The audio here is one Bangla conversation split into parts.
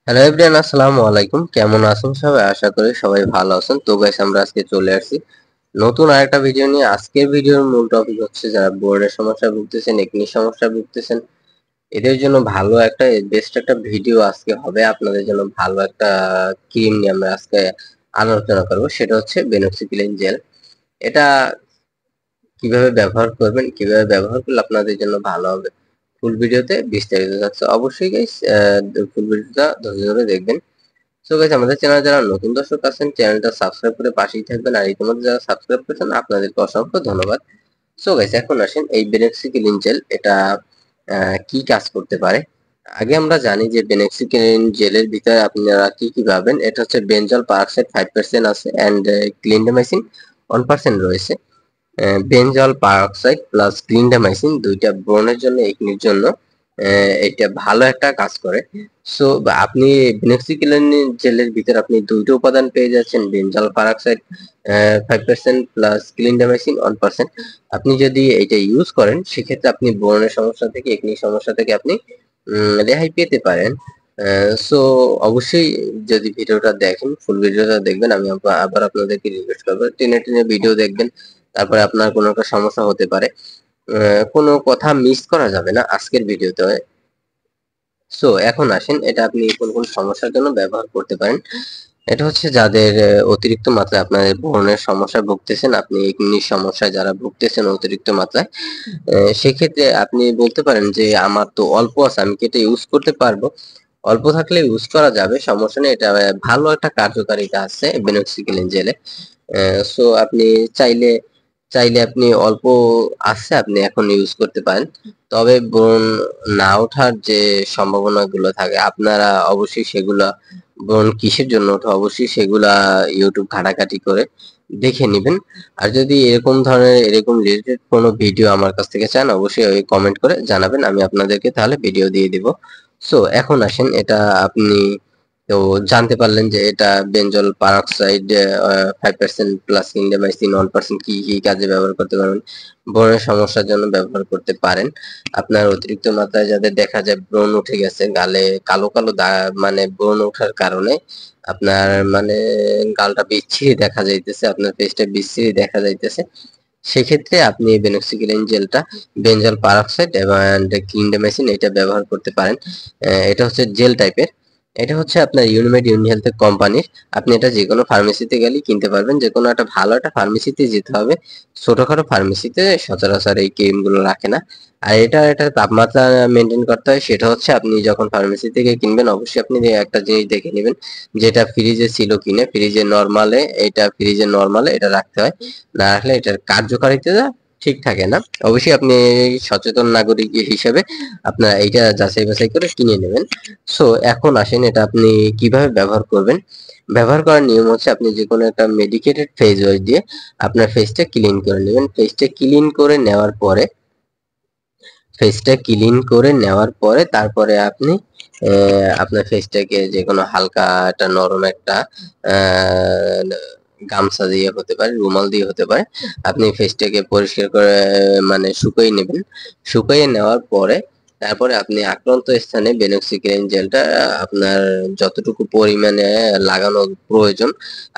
হ্যালো এভরিওয়ান, আসসালামু আলাইকুম। কেমন আছেন সবাই? আশা করি সবাই ভালো আছেন। তো গাইস, আমরা আজকে চলে আসছি নতুন আরেকটা ভিডিও নিয়ে। আজকের ভিডিওর মূল টপিক হচ্ছে যারা বোর্ডের সমস্যায় ভুগতেছেন, একনি সমস্যায় ভুগতেছেন, এদের জন্য ভালো একটা বেস্ট একটা ভিডিও আজকে হবে। আপনাদের জন্য ভালো একটা ক্রিম নিয়ে আমরা আজকে আলোচনা করব। সেটা হচ্ছে বেনক্সিক্লিন জেল। এটা কিভাবে ব্যবহার করবেন, কিভাবে ব্যবহার করলে আপনাদের জন্য ভালো হবে, ফুল ভিডিওতে বিস্তারিত থাকছে। অবশ্যই গাইস ফুল ভিডিওটা ধৈর্য ধরে দেখবেন। সো গাইস, আমাদের চ্যানেলে যারা নতুন দর্শক আছেন চ্যানেলটা সাবস্ক্রাইব করে পাশেই থাকবেন, আর ইতিমধ্যে যারা সাবস্ক্রাইব করেছেন আপনাদেরকে অসংখ্য ধন্যবাদ। সো গাইস, এখন আসেন এই বেনক্সিক্লিন জেল এটা কি কাজ করতে পারে। আগে আমরা জানি যে বেনক্সিক্লিন জেলের ভিতরে আপনারা কি কি পাবেন। এটা হচ্ছে বেনজল পারঅক্সাইড 5% আছে এন্ড ক্লিন্ডামাইসিন 1% রয়েছে। বেনজল পারঅক্সাইড প্লাস ক্লিন্ডামাইসিন দুইটা ব্রণের জন্য, একনির জন্য এটা ভালো একটা কাজ করে। সো আপনি বেনক্সিক্লিন জেলের ভিতরে আপনি দুইটা উপাদান পেয়ে যাচ্ছেন, বেনজল পারঅক্সাইড 5% প্লাস ক্লিন্ডামাইসিন 1%। আপনি যদি এটা ইউজ করেন সেক্ষেত্রে আপনি ব্রণের সমস্যা থেকে, একনির সমস্যা থেকে আপনি রেহাই পেতে পারেন। সো অবশ্যই যদি ভিডিওটা দেখেন, ফুল ভিডিওটা দেখবেন। আমি আবার আপনাদেরকে রিকোয়েস্ট করবো, টেনে টেনে ভিডিও দেখবেন। তারপরে আপনার কোনো একটা সমস্যা হতে পারে, কোনো কথা মিস করা যাবে না আজকের ভিডিওতে। সো এখন আসেন এটা আপনি কোন কোন সমস্যার জন্য ব্যবহার করতে পারেন। এটা হচ্ছে যাদের অতিরিক্ত মাত্রায় আপনাদের ব্রণের সমস্যায় ভুগতেছেন, আপনি একনির সমস্যায় যারা ভুগতেছেন অতিরিক্ত মাত্রায়, সেক্ষেত্রে আপনি বলতে পারেন যে আমার তো অল্প আছে, আমি কি এটা ইউজ করতে পারবো? অল্প থাকলে ইউজ করা যাবে, সমস্যা নেই। এটা ভালো একটা কার্যকারিতা আছে বেনক্সিক্লিন জেলে। সো আপনি চাইলে চাইলে আপনি অল্প আছে আপনি এখন ইউজ করতে পারেন। তবে ব্রণ না ওঠার যে সম্ভাবনাগুলো থাকে, আপনারা অবশ্যই সেগুলা, ব্রণ কিসের জন্য ওঠে অবশ্যই সেগুলা ইউটিউব ঘাটাঘাটি করে দেখে নিবেন। আর যদি এরকম ধরনের এরকম রিলেটেড কোনো ভিডিও আমার কাছ থেকে চান, অবশ্যই ওই কমেন্ট করে জানাবেন, আমি আপনাদেরকে তাহলে ভিডিও দিয়ে দিব। সো এখন আসেন এটা আপনি তো জানতে পারলেন যে এটা বেনজল পারঅক্সাইড 5% প্লাস ক্লিন্ডামাইসিন 1%। কি কি কাজে ব্যবহার করতে পারবেন? ব্রণের সমস্যার জন্য ব্যবহার করতে পারেন। আপনার অতিরিক্ত মাত্রায় যাদের দেখা যায় ব্রণ উঠে গেছে, গালে কালো কালো দাগ, মানে ব্রণ ওঠার কারণে আপনার মানে গালটা বিচ্ছিরি দেখা যাইতেছে, আপনার ফেসটা বিচ্ছিরি দেখা যাইতেছে, সেক্ষেত্রে আপনি এই বেনক্সিক্লিন জেলটা, বেনজল পারঅক্সাইড এবং ক্লিন্ডামাইসিন এটা ব্যবহার করতে পারেন। এটা হচ্ছে জেল টাইপের। এটা হচ্ছে আপনার ইউনিমেড ইউনিহেলথ কোম্পানির। আপনি এটা যে কোনো ফার্মেসিতে গেলেই কিনতে পারবেন, যে কোনো একটা ভালো একটা ফার্মেসিতে যেতে হবে। ছোটখাটো ফার্মেসিতে সচরাচর এই ক্রিমগুলো রাখে না। আর এটা তাপমাত্রা মেনটেন করতে হয়, সেটা হচ্ছে আপনি যখন ফার্মেসি থেকে কিনবেন অবশ্যই আপনি একটা জিনিস দেখে নেবেন, যেটা ফ্রিজে ছিল কিনে, ফ্রিজে নরমালে এটা রাখতে হয়। না রাখলে এটার কার্যকারিতা ঠিক থাকে না। অবশ্যই আপনি সচেতন নাগরিক হিসেবে আপনারা এইটা যাচাই বাছাই করে কিনে নেবেন। সো এখন আসেন এটা আপনি কিভাবে ব্যবহার করবেন। ব্যবহার করার নিয়ম হচ্ছে আপনি যে কোনো একটা মেডিকেটেড ফেস ওয়াশ দিয়ে আপনার ফেসটা ক্লিন করে নেবেন। ফেসটা ক্লিন করে নেওয়ার পরে তারপরে আপনি আপনার ফেসটাকে যে কোনো হালকা একটা নরম একটা গামছা দিয়ে হতে পারে, রুমাল দিয়ে হতে পারে, আপনি ফেসটাকে পরিষ্কার করে মানে শুকিয়ে নেবেন। শুকিয়ে নেওয়ার পরে তারপরে আপনি আক্রান্ত স্থানে বেনক্সিক্লিন জেলটা আপনার যতটুকু পরিমাণে লাগানো প্রয়োজন,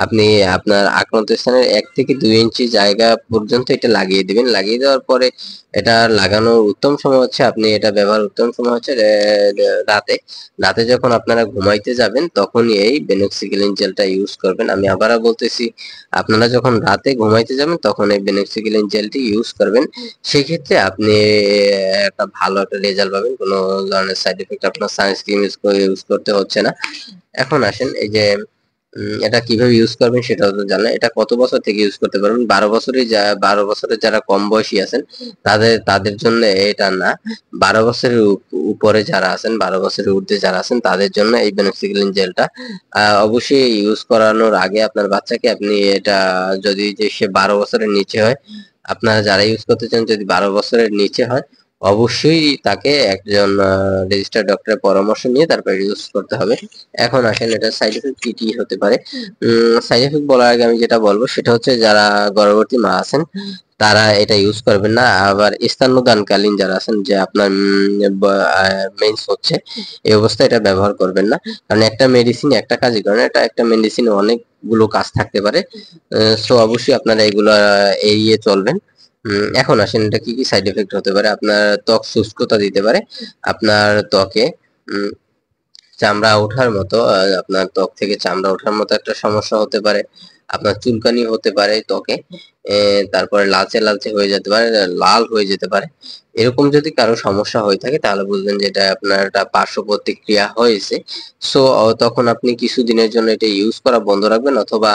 আপনি আপনার আক্রান্ত স্থানের 1 থেকে 2 ইঞ্চি জায়গা পর্যন্ত এটা লাগিয়ে দিবেন। লাগিয়ে দেওয়ার পরে এটা লাগানোর উত্তম সময় হচ্ছে, আপনি এটা ব্যবহার উত্তম সময় হচ্ছে রাতে। রাতে যখন আপনারা ঘুমাইতে যাবেন তখনই এই বেনক্সিক্লিন জেলটা ইউজ করবেন। আমি আবারও বলতেছি, আপনারা যখন রাতে ঘুমাইতে যাবেন তখন এই বেনক্সিক্লিন জেলটি ইউজ করবেন। সেক্ষেত্রে আপনি একটা ভালো একটা রেজাল্ট পাবেন, কোনো ধরনের সাইড এফেক্ট আপনার সানস্ক্রিন ইউজ করতে হচ্ছে না। এখন আসেন এই যে এটা কিভাবে ইউজ করবেন সেটাও তো জানেন। এটা কত বছর থেকে ইউজ করতে পারবেন? 12 বছরের যারা কম বয়সী আছেন তাদের জন্য এটা না। 12 বছরের উপরে যারা আছেন, 12 বছরের ঊর্ধ্বে যারা আছেন তাদের জন্য এই বেনক্সিক্লিন জেলটা। অবশ্যই ইউজ করানোর আগে আপনার বাচ্চাকে আপনি এটা, যদি যে সে 12 বছরের নিচে হয়, আপনারা যারা ইউজ করতে চান যদি 12 বছরের নিচে হয়, অবশ্যই তাকে একজন রেজিস্টার্ড ডক্টরের পরামর্শ নিয়ে তারপর ইউজ করতে হবে। এখন আসেন এটা সাইড এফেক্ট কি কি হতে পারে। সাইড এফেক্ট বলার আগে আমি যেটা বলবো সেটা হচ্ছে যারা গর্ভবতী মা আছেন তারা এটা ইউজ করবেন না। আবার স্তন্যদানকালীন যারা আছেন, যে আপনার মেন্স হচ্ছে, এই অবস্থায় এটা ব্যবহার করবেন না, কারণ একটা মেডিসিন একটা কাজই করে না, এটা একটা মেডিসিন অনেকগুলো কাজ থাকতে পারে। সো অবশ্যই আপনারা এগুলো এড়িয়ে চলবেন। এখন আসেন, এটা কি কি সাইড এফেক্ট হতে পারে। আপনার ত্বক শুষ্কতা দিতে পারে, আপনার ত্বকে চামড়া ওঠার মতো, আপনার ত্বক থেকে চামড়া ওঠার মতো একটা সমস্যা হতে পারে, আপনার চুলকানি হতে পারে ত্বকে, তারপরে লালচে লালচে হয়ে যেতে পারে, লাল হয়ে যেতে পারে। এরকম যদি কারো সমস্যা হয়ে থাকে তাহলে বুঝবেন যে এটা আপনার একটা পার্শ্ব প্রতিক্রিয়া হয়েছে। সো তখন আপনি কিছুদিনের জন্য এটা ইউজ করা বন্ধ রাখবেন, অথবা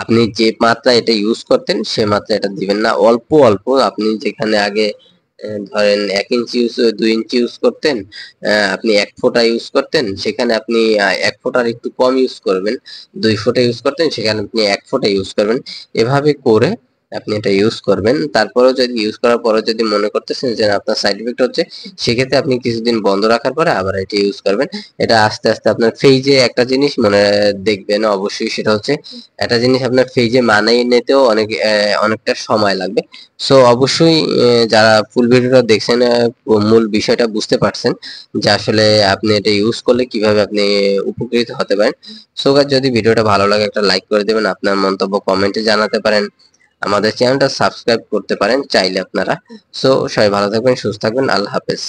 আপনি যে মাত্রায় এটা ইউজ করতেন সে মাত্রায় এটা দিবেন না। অল্প অল্প, আপনি যেখানে আগে ধরেন 1 ইঞ্চি ইউজ 2 ইঞ্চি ইউজ করতেন, আপনি 1 ফোঁটা ইউজ করতেন, সেখানে আপনি 1 ফোঁটার একটু কম ইউজ করবেন। 2 ফোঁটা ইউজ করতেন, সেখানে আপনি 1 ফোঁটা ইউজ করবেন। এভাবে করে আপনি এটা ইউজ করবেন। তারপরেও যদি ইউজ করার পরে যদি মনে করতেছেন যে আপনার সাইড ইফেক্ট হচ্ছে, সেক্ষেত্রে আপনি কিছুদিন বন্ধ রাখার পরে আবার এটা ইউজ করবেন। এটা আস্তে আস্তে আপনার ফেজে একটা জিনিস মনে দেখবেন অবশ্যই, সেটা হচ্ছে একটা জিনিস আপনার ফেজে মানিয়ে নিতেও অনেকটা সময় লাগবে। সো অবশ্যই যারা ফুল ভিডিওটা দেখছেন, মূল বিষয়টা বুঝতে পারছেন যে আসলে আপনি এটা ইউজ করলে কিভাবে আপনি উপকৃত হতে পারেন। সো গাইস, যদি ভিডিওটা ভালো লাগে একটা লাইক করে দেবেন, আপনার মন্তব্য কমেন্টে জানাতে পারেন, আমাদের চ্যানেলটা সাবস্ক্রাইব করতে পারেন চাইলে আপনারা। সো সবাই ভালো থাকবেন, সুস্থ থাকবেন, আল্লাহ হাফেজ।